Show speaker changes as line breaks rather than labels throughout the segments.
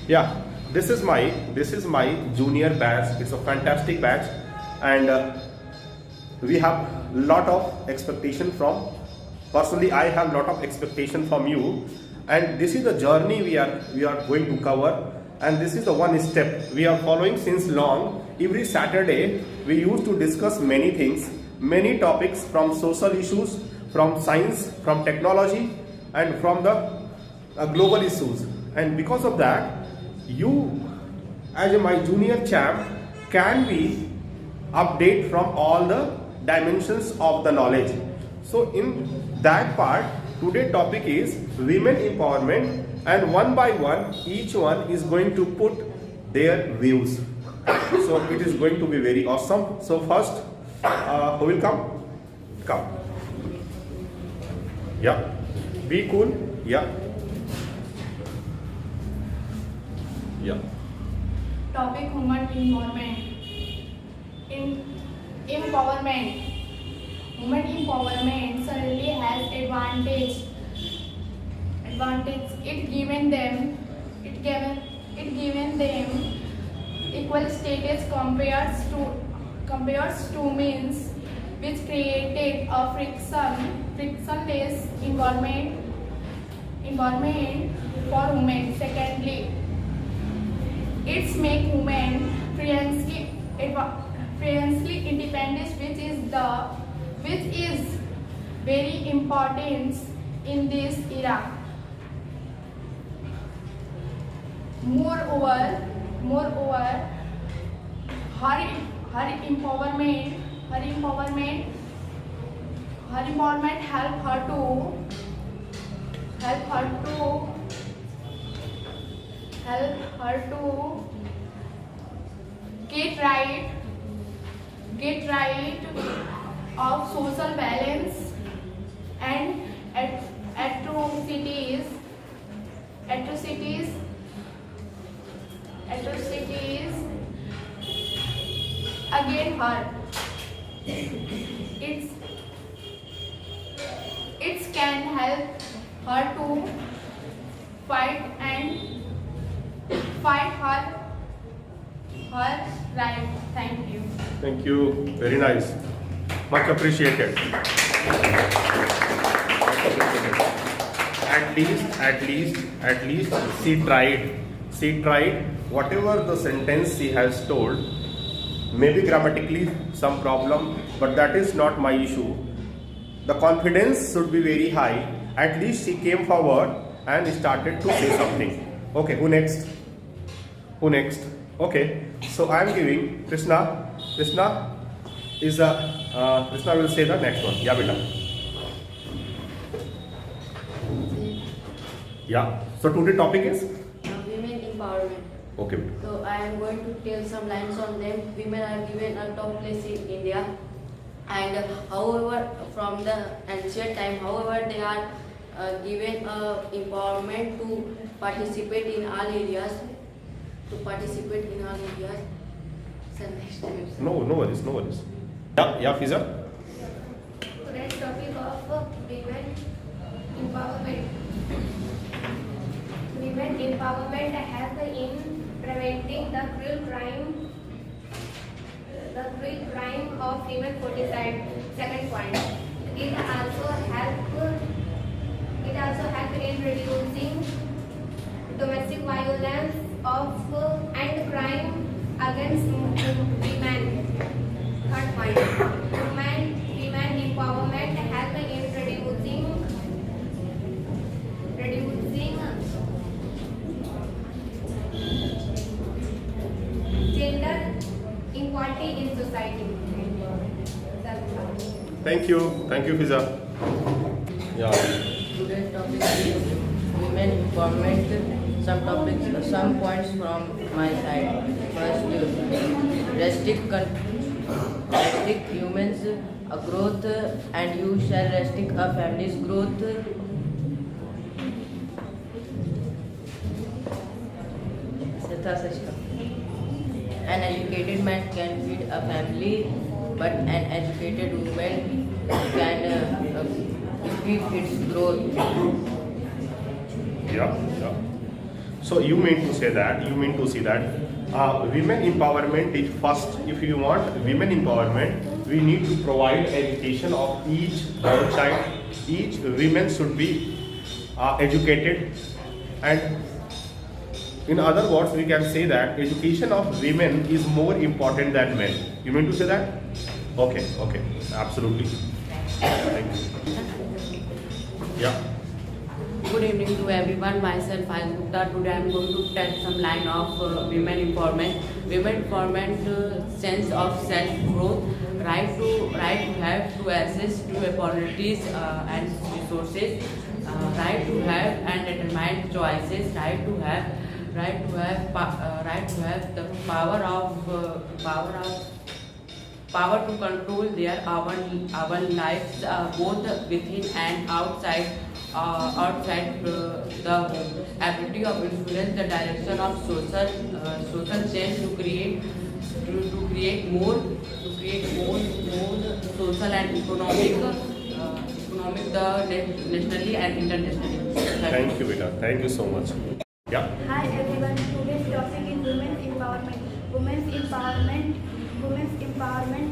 Yeah, this is my junior batch. It's a fantastic batch, and we have lot of expectation from. Personally, I have lot of expectation from you, and this is the journey we are going to cover, and this is the one step we are following since long. Every Saturday, we used to discuss many things, many topics from social issues, from science, from technology, and from the global issues. And because of that, you as my junior champ can be update from all the dimensions of the knowledge. So in that part, today topic is women empowerment, and one by one each one is going to put their views. So it is going to be very awesome. So first, who will come? Yeah, be cool. Yeah. Yeah.
Topic women empowerment. In empowerment, women empowerment certainly has advantage. It given them equal status compares to means which created a frictionless environment for women. Secondly, it's make women financially independent, which is very important in this era. Moreover, her empowerment help her to get right of social balance and atrocities against her. It can help her to fight her right. Thank you.
Thank you. Very nice. Much appreciated. At least she tried whatever the sentence she has told. Maybe grammatically some problem, but that is not my issue. The confidence should be very high. At least she came forward and started to say something. Okay, who next? Okay, so I am giving Krishna will say the next one. Yeah, beta. Yeah, so today topic is
women empowerment.
okay.
So I am going to tell some lines on them. Women are given a top place in India, and however from the ancient time, however they are given empowerment to participate in all areas. So next time.
No worries. Yeah, Fiza.
Today's topic of women empowerment. Women empowerment help in preventing the cruel crime of female foeticide. Second point, it also help in reducing domestic violence and crime against women. Third point, women empowerment help in reducing gender inequality in society.
Thank you, Fiza. Yeah.
Today's topic is women empowerment. Some points from my side. First, restrict humans' growth, and you shall restrict a family's growth. An educated man can feed a family, but an educated woman can feed its growth.
Yeah. So you mean to say that, women empowerment is first. If you want women empowerment, we need to provide education of each girl child. Each women should be educated, and in other words, we can say that education of women is more important than men. You mean to say that? Okay, absolutely. Thank you. Yeah.
Good evening to everyone. Myself, Ayush Gupta. Today I am going to tell some line of women empowerment. Women empowerment, sense of self-growth, right to have to access to opportunities and resources, right to have and determined choices, right to have the power to control their our lives, both within and outside the home. Ability of influence the direction of social change to create more social and economic the nationally and internationally.
Thank you, Beta. Thank you so much. Yeah.
Hi everyone, today's topic is women's empowerment. Women's empowerment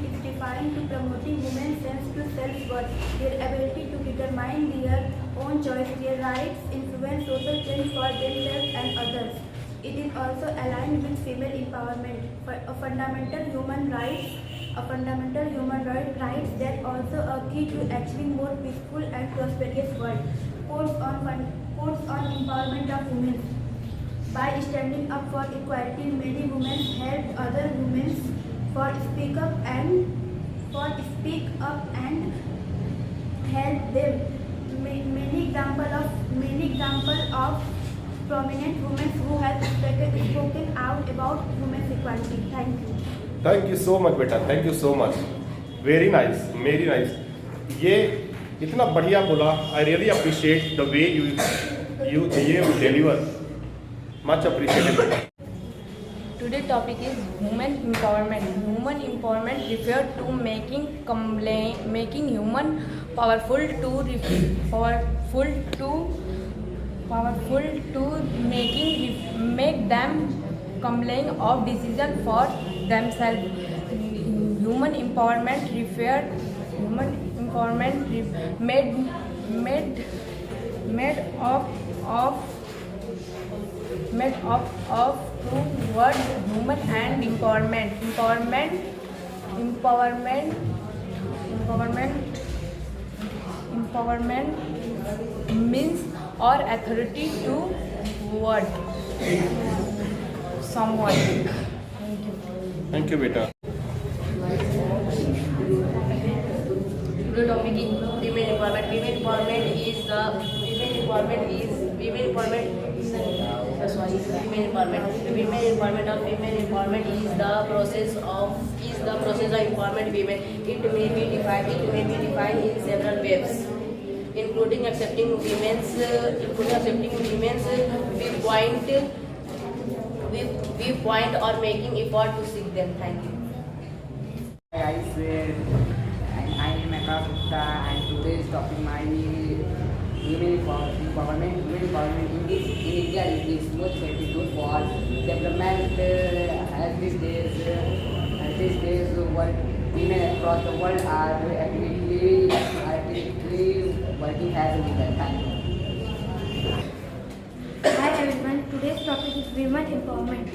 is defined to promoting women's sense to self-worth, their ability to determine their own choice, their rights, influence social change for themselves and others. It is also aligned with female empowerment, a fundamental human rights that also a key to achieving more peaceful and prosperous world. Quotes on empowerment of women. By standing up for equality, many women help other women for speak up and help them. Many example of prominent women who have spoken out about women's equality. Thank you.
Thank you so much, Beta. Thank you so much. Very nice. ये इतना बढ़िया बोला. I really appreciate the way you deliver. Much appreciated.
Today's topic is women empowerment. Women empowerment refers to making human powerful to make them complain of decision for themselves. Human empowerment made of two words, human and empowerment. Empowerment means or authority to word someone.
Thank you, Beta.
Today topic is women empowerment. Women empowerment is the process of empowerment women. It may be defined in several ways, including accepting women's viewpoint or making effort to seek them. Thank you.
I swear, and I am Akash Gupta, and today's topic my women empowerment. Women empowerment in India is the most effective tool for development. As these days, women across the world are actively working as women. Thank you.
Hi everyone, today's topic is women empowerment.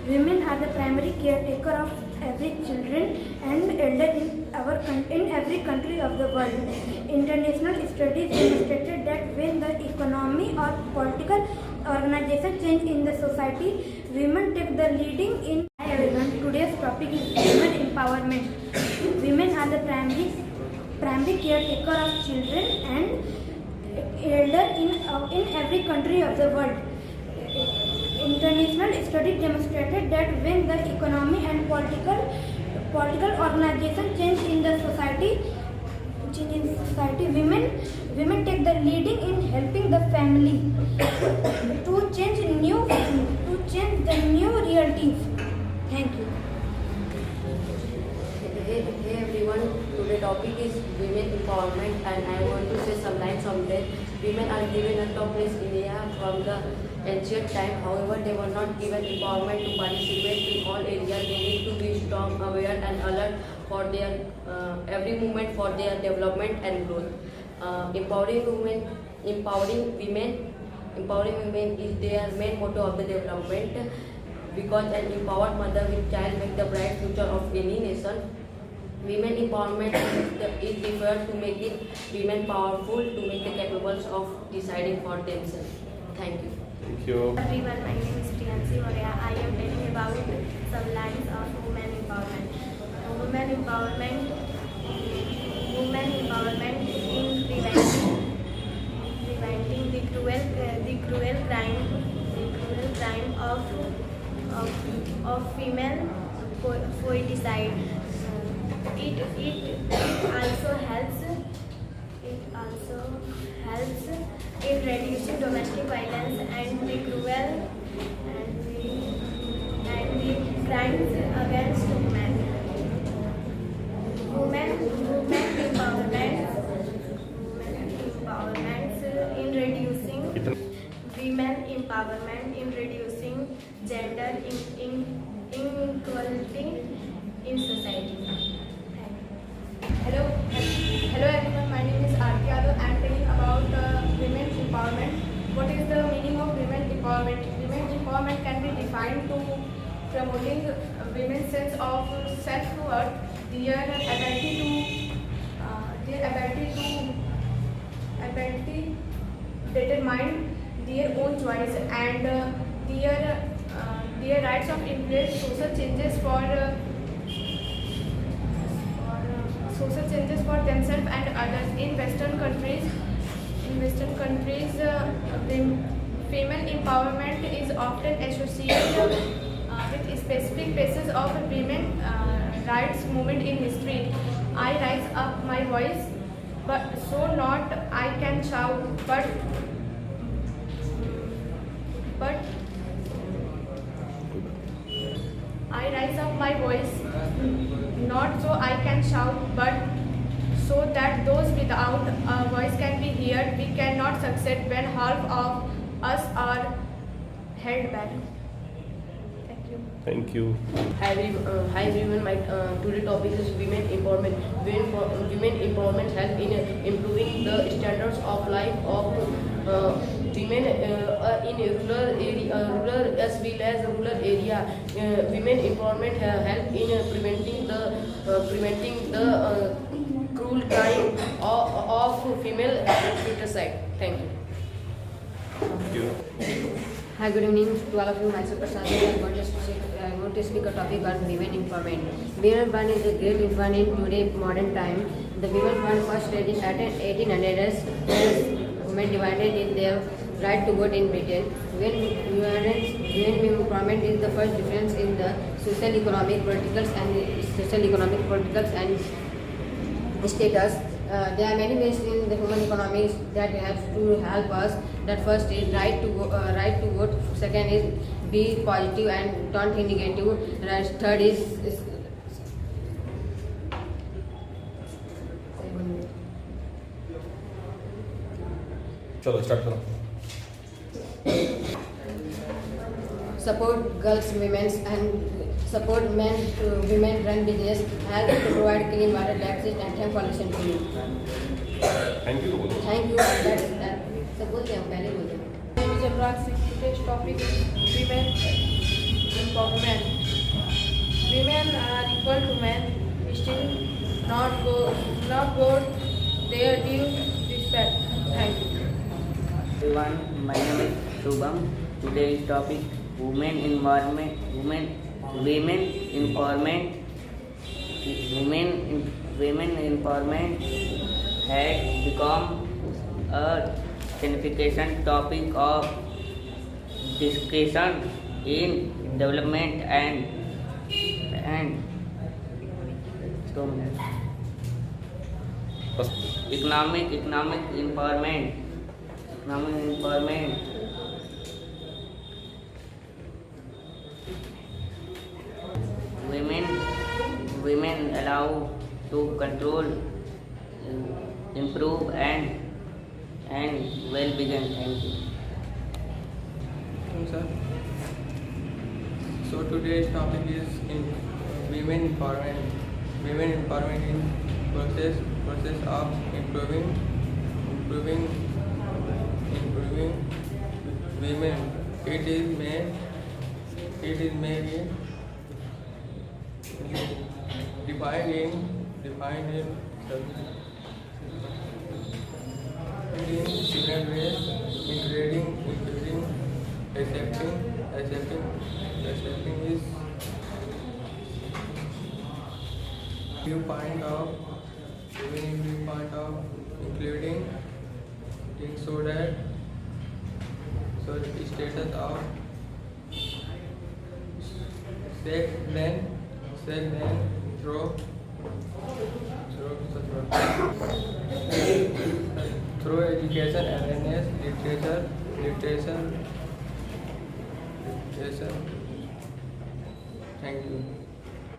Women are the primary caretaker of every children and elder in every country of the world. International studies demonstrated that when the economy or political organization change in the society, women take the leading in. Hi everyone, today's topic is women empowerment. Women are the primary caretaker of children and elder in every country of the world. International studies demonstrated that when the economy and political organization change in the society, women take the leading in helping the family to change the new realities. Thank you.
Hey everyone, today's topic is women empowerment, and I want to say some lines on that. Women are given a top place in India from the ancient time. However, they were not given empowerment to participate in all areas. They need to be strong, aware, and alert for their every movement for their development and growth. Empowering women is their main motto of the development, because an empowered mother with child make the bright future of any nation. Women empowerment is referred to making women powerful, to make the capable of deciding for themselves. Thank you.
Thank you.
Everyone, my name is Priyansi Moria. I am telling about some lines of women empowerment. Women empowerment in preventing the cruel crime of female foeticide. It also helps in reducing domestic violence and the crimes against women. Women empowerment in reducing gender inequality in society.
Hello everyone, my name is Aarti Yadav. I am telling about women's empowerment. What is the meaning of women empowerment? Women empowerment can be defined to promoting women's sense of self-worth, their ability to determine their own choice, and their rights of influence social changes for themselves and others. In Western countries, female empowerment is often associated with specific phases of women rights movement in history. I rise up my voice, but so not I can shout, but I rise up my voice, not so I can shout, but so that those without a voice can be heard. We cannot succeed when half of us are held back. Thank you.
Thank you.
Hi everyone, my today topic is women empowerment. Women empowerment help in improving the standards of life of women in rural as well as rural area. Women empowerment help in preventing the cruel crime of female foeticide. Thank you.
Thank you.
Hi, good evening to all of you. Myself Prasad. I want to speak a topic on women empowerment. Women empowerment is a great event in today's modern time. The women empowerment first started at 1800s, when women divided in their right to vote in Britain. Women empowerment is the first difference in the social, economic, political and status. There are many ways in the human economy that have to help us. That first is right to vote. Second is be positive and don't think negative. Third is
चलो start करो.
support girls, women, and support men to women run business, help to provide clean water, electricity, and thank for listening to me.
Thank you बोलो.
Thank you. सब बोलते हैं, पहले बोलते हैं.
name is Anurag Singh. Today's topic is women empowerment. Women are equal to men, still not got their due respect. Thank you.
Everyone, my name is Shubham. Today's topic women empowerment. Women empowerment has become a significant topic of discussion in development and economic empowerment. Women allow to control, improve and well-being. Thank you.
sir. So today's topic is in women empowerment. Women empowerment in process of improving women. It is made defined in different ways, including accepting is viewpoint of including things so that the status of sex then through education, awareness, literature. Thank you.